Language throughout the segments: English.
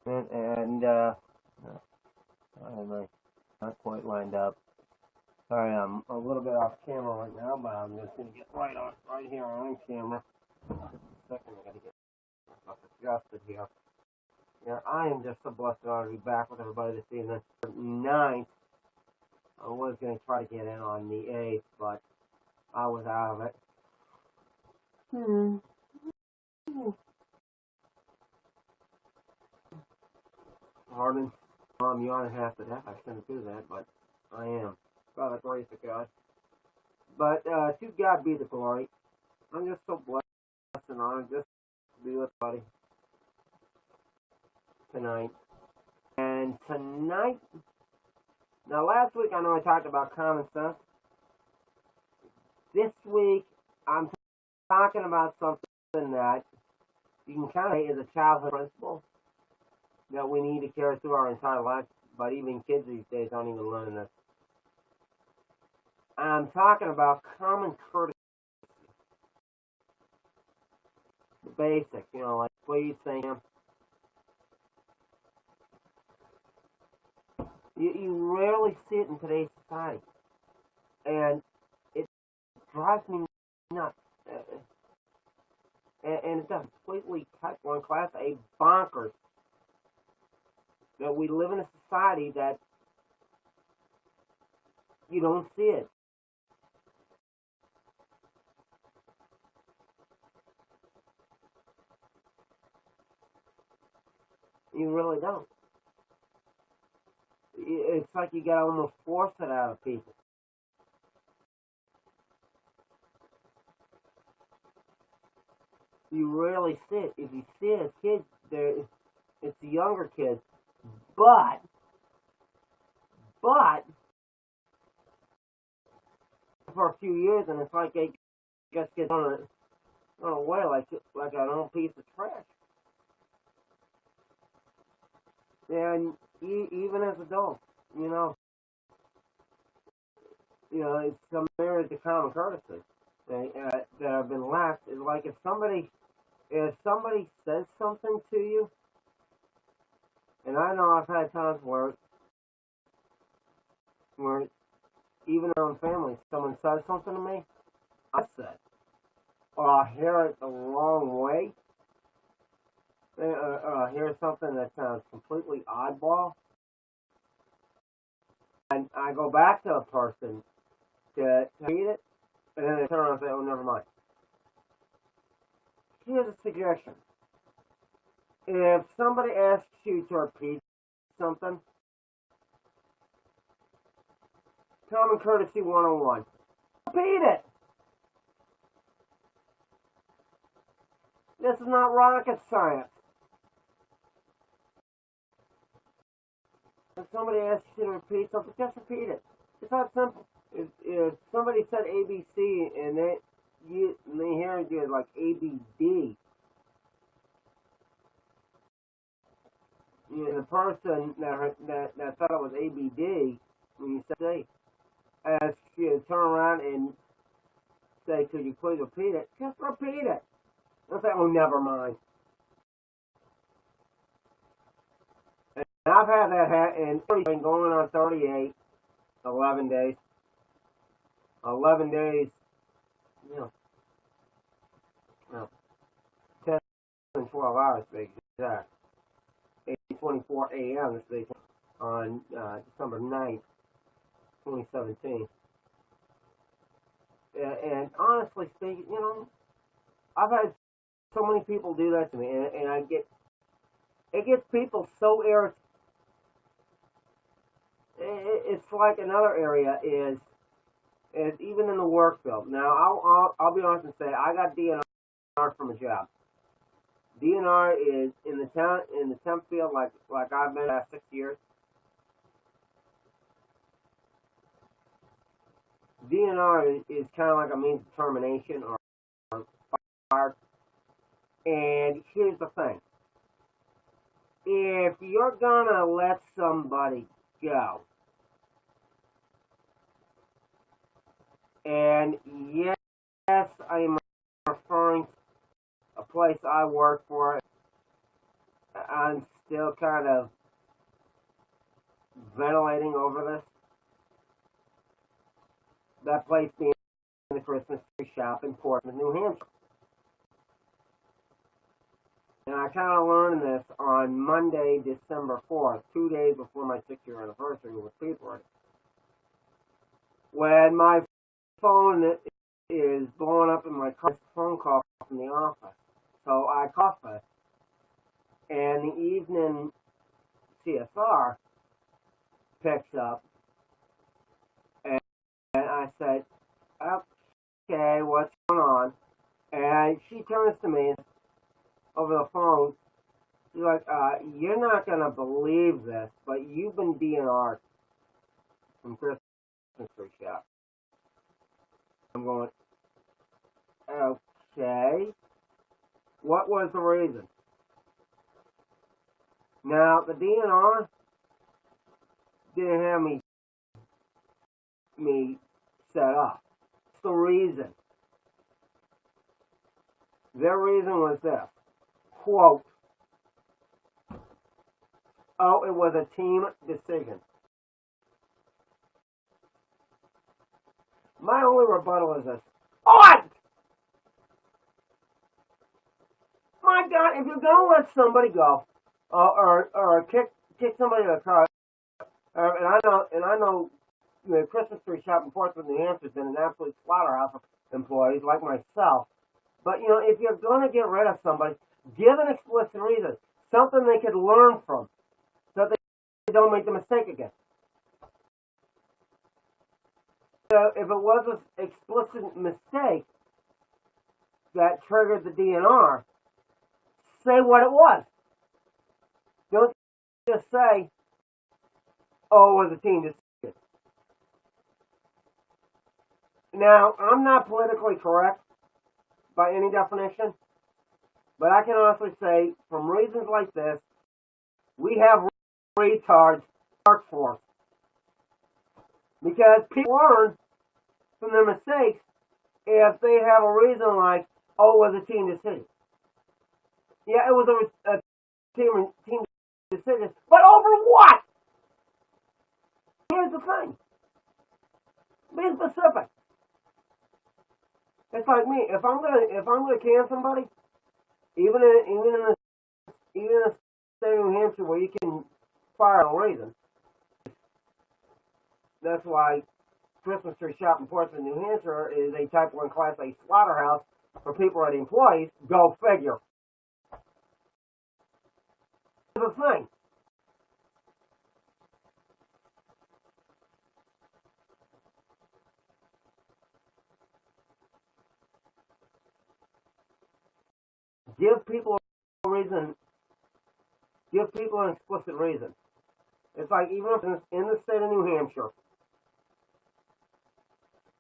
and I'm not quite lined up. Sorry, I'm a little bit off camera right now, but I'm just gonna get right here on camera. Second, I gotta get myself adjusted here. Yeah, I am just so blessed to be back with everybody this evening. 9th, I was gonna try to get in on the 8th, but I was out of it. Pardon? I'm yawning half to death. I shouldn't do that, but I am. By the grace of God. But to God be the glory. I'm just so blessed and honored just to be with everybody tonight. And tonight, now last week I know I talked about common sense. This week I'm talking about something that you can kind of say is a childhood principle that we need to carry through our entire life, but even kids these days aren't even learning this. I'm talking about common courtesy. The basic, like please, thank you. You rarely see it in today's society. And it drives me nuts. And it's a completely type 1 class A bonkers that we live in a society that you don't see it. You really don't. It's like you gotta almost force it out of people. You rarely see it. If you see it as kids, it's the younger kids. But for a few years, and it's like they just get thrown away like an old piece of trash. And even as adults, it's some areas of common courtesy that have been lacked. It's like if somebody says something to you, and I know I've had times where even in our own family, someone says something to me, I said, or I'll hear it the wrong way, or I'll hear something that sounds completely oddball, and I go back to a person to read it, and then they turn around and say, oh, never mind. Here's a suggestion. If somebody asks you to repeat something, common courtesy 101. Repeat it. This is not rocket science. If somebody asks you to repeat something, just repeat it. It's not simple. If somebody said ABC and they hear it like ABD, the person that thought it was ABD, when you say, asks you to turn around and say, could you please repeat it? Just repeat it. Don't say, oh, never mind. And I've had that and it's been going on 38, 11 days. 11 days, 10 and 12 hours to be exact. 8:24 a.m. this week on December 9th, 2017. And honestly speaking, I've had so many people do that to me, and it gets people so irritated. It's like another area is even in the work field. Now, I'll be honest and say I got DNR from a job. DNR is in the temp field like I've been the last 6 years. DNR is kind of like a means of termination or fire. And here's the thing. If you're gonna let somebody go, and yes, I am referring to a place I work for on still kind of ventilating over this. That place being the Christmas tree shop in Portsmouth, New Hampshire. And I kind of learned this on Monday, December 4th, 2 days before my 6-year anniversary with people. When my phone is blowing up in my car, phone call from the office. So I called it, and the evening CSR picks up, and I said, okay, what's going on? And she turns to me over the phone. She's like, you're not going to believe this, but you've been DNR'd from Christmas tree shop. I'm going, okay. What was the reason? Now, the DNR didn't have me set up. That's the reason. Their reason was this. Quote, oh, it was a team decision. My only rebuttal is this. What? My God, if you're going to let somebody go, or kick somebody in the car, and I know the Christmas tree shop in Portsmouth, New Hampshire has been an absolute slaughterhouse of employees like myself. But, if you're going to get rid of somebody, give an explicit reason, something they could learn from, so that they don't make the mistake again. So if it was an explicit mistake that triggered the DNR, say what it was. Don't just say, oh, it was a team decision. Now, I'm not politically correct by any definition, but I can honestly say, from reasons like this, we have retards in the workforce. Because people learn from their mistakes if they have a reason like, oh, it was a team decision. Yeah, it was a team decision, but over what? Here's the thing. Be specific. It's like me. If I'm gonna can somebody, even in the state of New Hampshire where you can fire a reason. That's why Christmas tree shop in Portsmouth, New Hampshire is a Type 1 Class A slaughterhouse for people-ready employees. Go figure. Here's the thing. Give people a reason. Give people an explicit reason. It's like even if in the state of New Hampshire,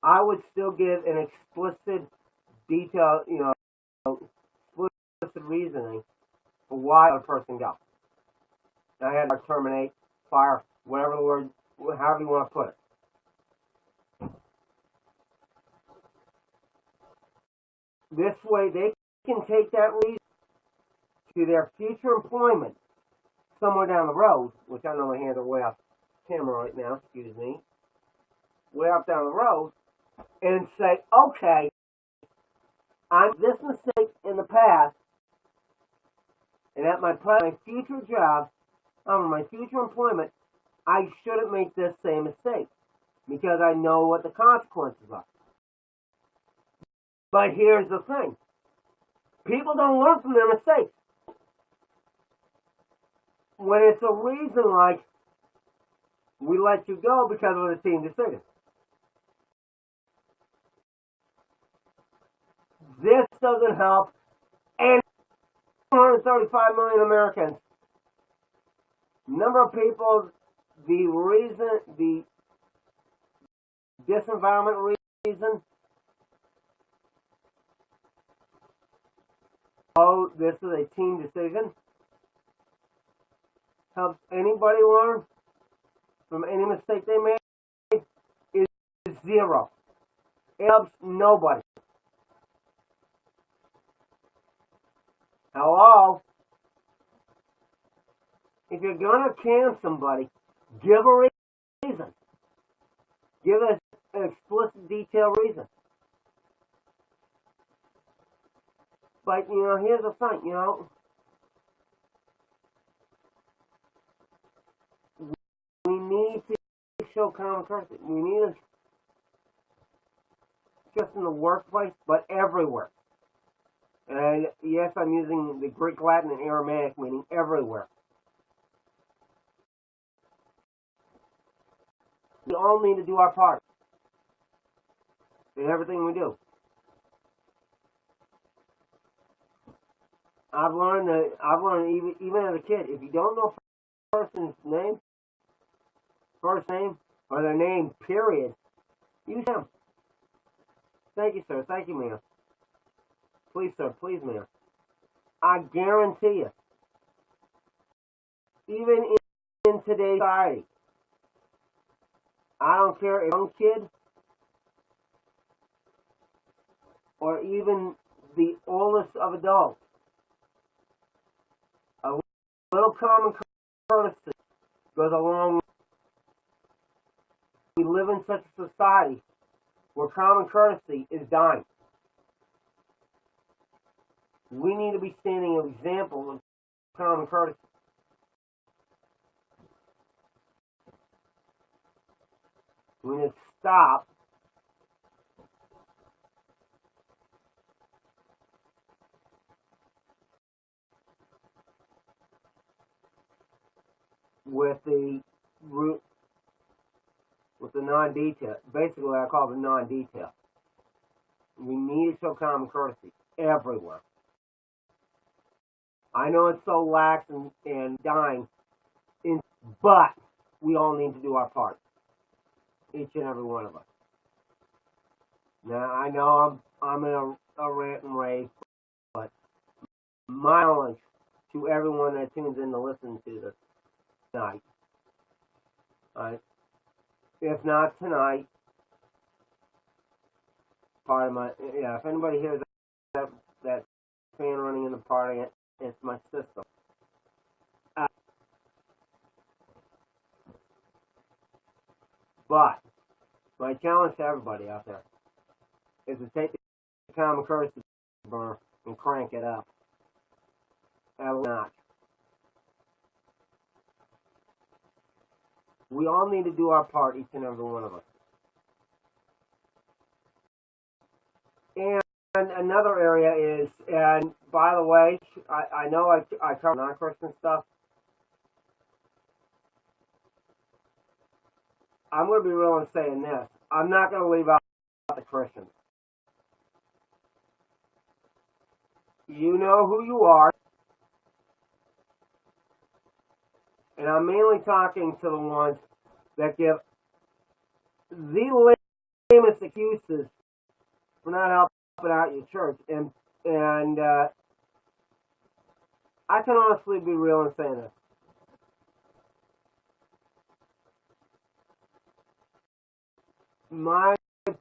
I would still give an explicit, detailed, explicit reasoning for why a person got. I had to terminate, fire, whatever the word, however you want to put it. This way, they can take that reason to their future employment somewhere down the road, which I know my hands are way off camera right now, excuse me, way off down the road, and say, okay, I'm this mistake in the past, and at my future job, my future employment, I shouldn't make this same mistake, because I know what the consequences are. But here's the thing. People don't learn from their mistakes. When it's a reason like, we let you go because of a team decision. This doesn't help any 135 million Americans. Number of people, the disavowalment reason, oh, this is a team decision, helps anybody learn from any mistake they made is zero. It helps nobody. Hello? If you're gonna can somebody, give a reason. Give us an explicit, detailed reason. But, here's the thing, we need to show common courtesy. We need to, just in the workplace, but everywhere. And yes, I'm using the Greek, Latin, and Aramaic, meaning everywhere. We all need to do our part in everything we do. I've learned even as a kid, if you don't know a person's name, first name, or their name, period, use them. Thank you, sir. Thank you, ma'am. Please, sir. Please, ma'am. I guarantee you, even in today's society, I don't care if a young kid or even the oldest of adults, a little common courtesy goes a long way. We live in such a society where common courtesy is dying. We need to be standing an example of common courtesy. We need to stop with the non-detail. Basically, I call it non-detail. We need to show common courtesy everywhere. I know it's so lax and dying, but we all need to do our part. Each and every one of us. Now, I know I'm in a rant and rave, but my knowledge to everyone that tunes in to listen to this tonight, right? If not tonight, part of if anybody hears that fan running in the party, it's my system. But my challenge to everybody out there is to take the common courtesy burner and crank it up a notch. We all need to do our part, each and every one of us. And another area is, and by the way, I know I cover non-Christian stuff. I'm going to be real in saying this. I'm not going to leave out the Christians. You know who you are. And I'm mainly talking to the ones that give the lamest excuses for not helping out your church. And I can honestly be real in saying this. My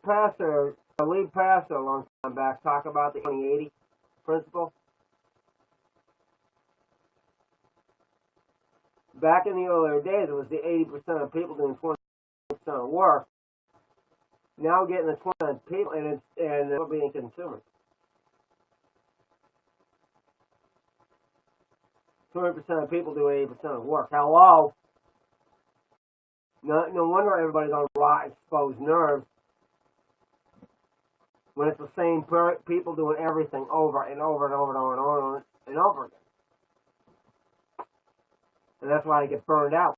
pastor, the lead pastor a long time back, talked about the 20-80 principle. Back in the earlier days, it was the 80% of people doing 20% of work. Now we're getting the 20% of people, and we're being consumers. 20% of people do 80% of work. Hello? No wonder everybody's on raw exposed nerves when it's the same people doing everything over and over and over and over and over and over again. And that's why they get burned out.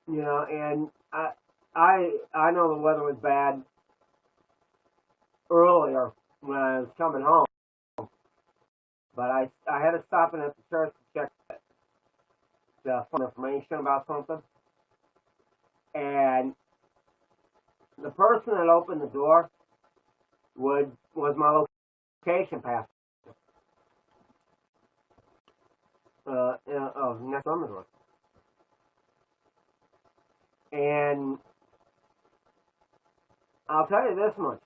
And I know the weather was bad earlier when I was coming home. But I had to stop in at the church to check some information about something. And the person that opened the door was my location pastor of Next Summersworth. And I'll tell you this much.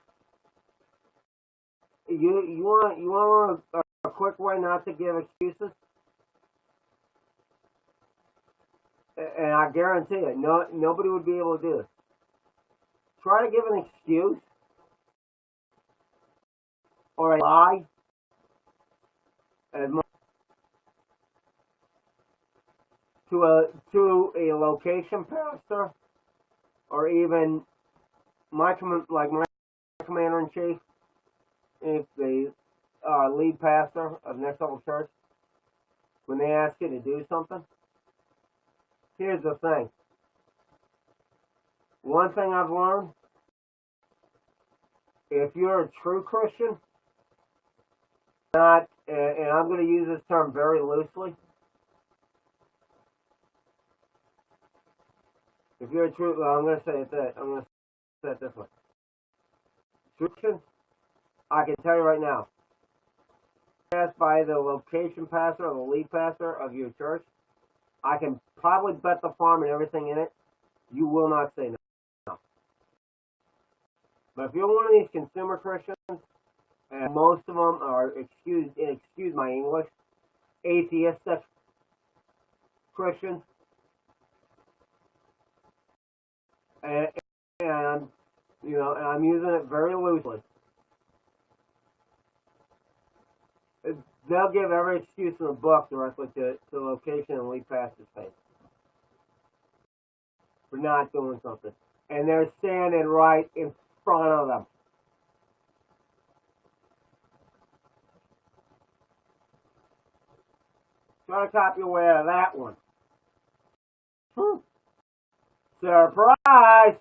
you want a quick way not to give excuses, and I guarantee it, nobody would be able to do it. Try to give an excuse or a lie as much to a location pastor or even my commander in chief, if the lead pastor of Next Level Church, when they ask you to do something. Here's the thing. One thing I've learned, if you're a true Christian, not, and I'm going to use this term very loosely, if you're a true, well, I'm going to say it this way. Christian, I can tell you right now, asked by the location pastor or the lead pastor of your church, I can probably bet the farm and everything in it, you will not say no. But if you're one of these consumer Christians, and most of them are, excuse my English, atheistic Christians, and I'm using it very loosely. They'll give every excuse in the book directly to the location and lead pastor's face for not doing something. And they're standing right in front of them. Try to copy your way out of that one. Surprise!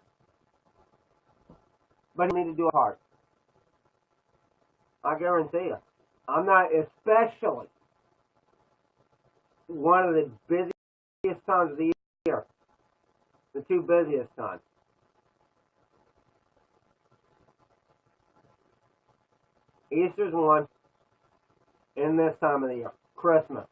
But you need to do a part. I guarantee you. I'm not, especially one of the busiest times of the year. The two busiest times. Easter's one, in this time of the year. Christmas.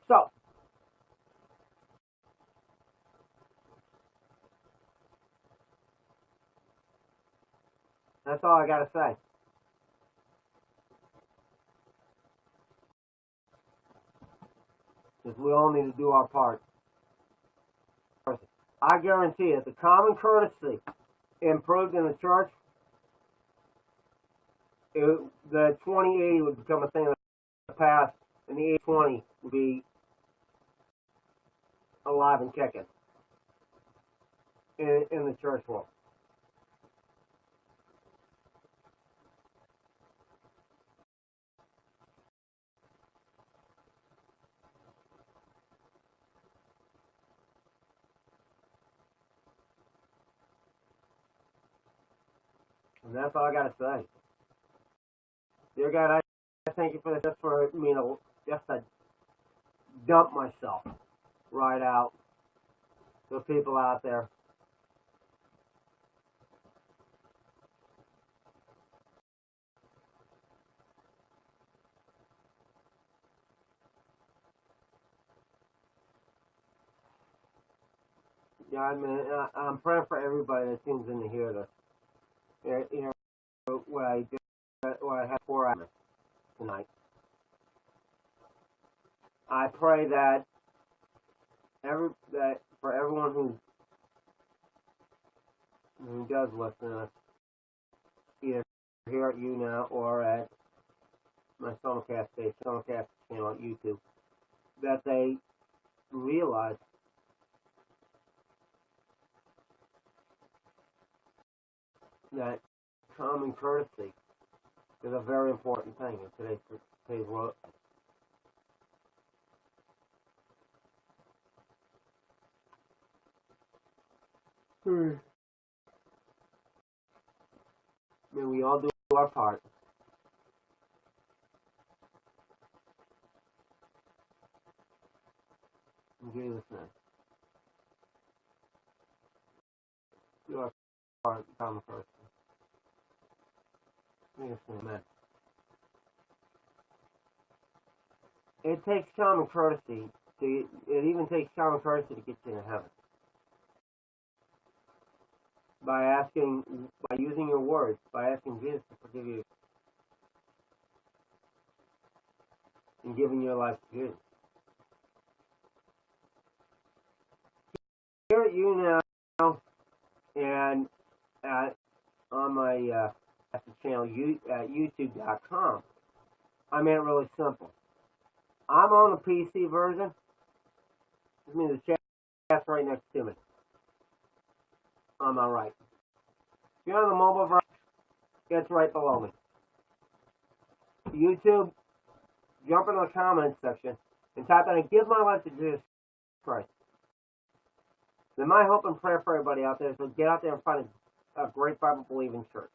So, that's all I got to say. Because we all need to do our part. I guarantee you, if the common courtesy improved in the church, the 2080 would become a thing of the past, and the 820 would be alive and kicking in the church world. And that's all I got to say. Dear God, I thank you for this, just for me to just to dump myself right out to people out there. Yeah, I mean, I'm praying for everybody that tunes in to hear this. You know what I had 4 hours tonight. I pray that for everyone who does listen to us, either here at YouNow or at my Simulcast channel on YouTube, that they realize that common courtesy is a very important thing in today's world. May we all do our part. In Jesus' name. Do our part, common courtesy. Yes, amen. It takes common courtesy. It even takes common courtesy to get you into heaven. By using your words, by asking Jesus to forgive you and giving your life to Jesus. Here at YouNow and on my channel at YouTube.com, I made it really simple. I'm on the PC version. This means the chat's right next to me on my right. If you're on the mobile version, it's right below me. YouTube, jump into the comments section and type in, give my life to Jesus Christ. Then my hope and prayer for everybody out there is to get out there and find a great Bible-believing church.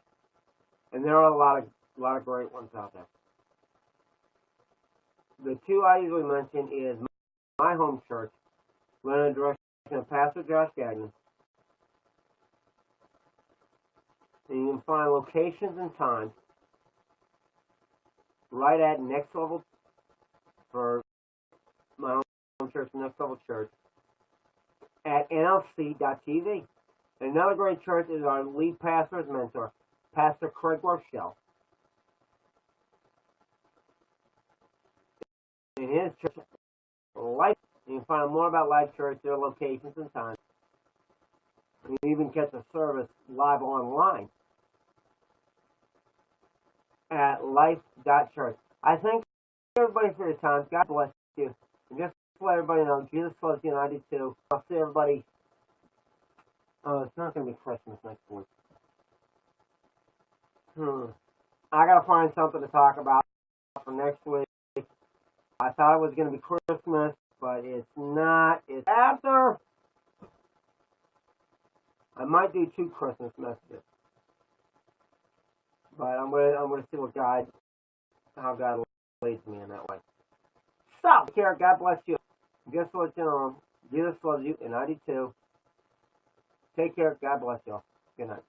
And there are a lot of great ones out there. The two I usually mention is my home church, led in the direction of Pastor Josh Gagnon. And you can find locations and times right at Next Level for my home church, Next Level Church, at nlc.tv. Another great church is our lead pastor's mentor, Pastor Craig Rochelle. In his church, Life, you can find more about Life Church, their locations and times. You can even catch a service live online at life.church. I thank everybody for your time. God bless you. And just to let everybody know, Jesus loves you and I do too. I'll see everybody. Oh, it's not going to be Christmas next week. I got to find something to talk about for next week. I thought it was going to be Christmas, but it's not. It's after. I might do 2 Christmas messages, but I'm going to see how God leads me in that way. So, take care. God bless you. Just to let you know, Jesus loves you, and I do too. Take care. God bless you all. Good night.